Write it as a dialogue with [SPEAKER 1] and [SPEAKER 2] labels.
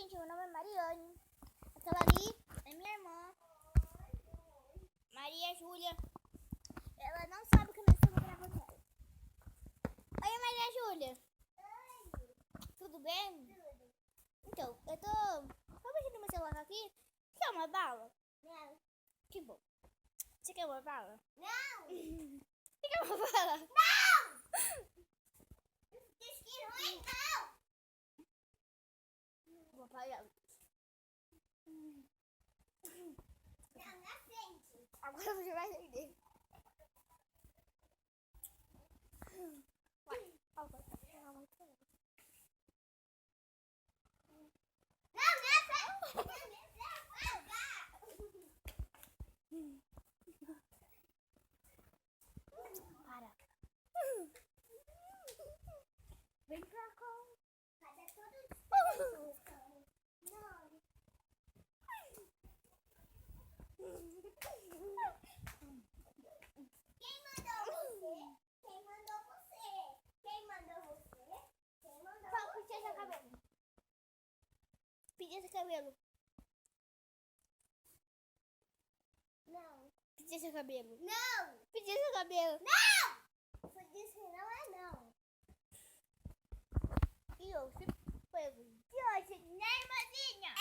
[SPEAKER 1] gente, meu nome é Mariane. Aquela ali é minha irmã, Maria Júlia. Ela não sabe que nós estamos gravando ela. Oi, Maria Júlia. Oi. Tudo bem? Tudo. Então, eu tô mexendo no meu celular aqui. Quer uma bala? Não. Que bom. Você quer uma bala? Não. Você quer uma bala? Não. Não. Vou apagar. Não, na frente. Agora você vai entender. Para. Vem pra cá. Cadê todos? Não. Quem mandou você? Quem mandou você? Quem mandou você? Quem mandou você? Só pintar seu cabelo. Pintar seu cabelo. Não. Pintar seu cabelo. Não. Pintar seu cabelo. Não. Você disse que não é não. E eu se pego. E hoje, né, irmãzinha?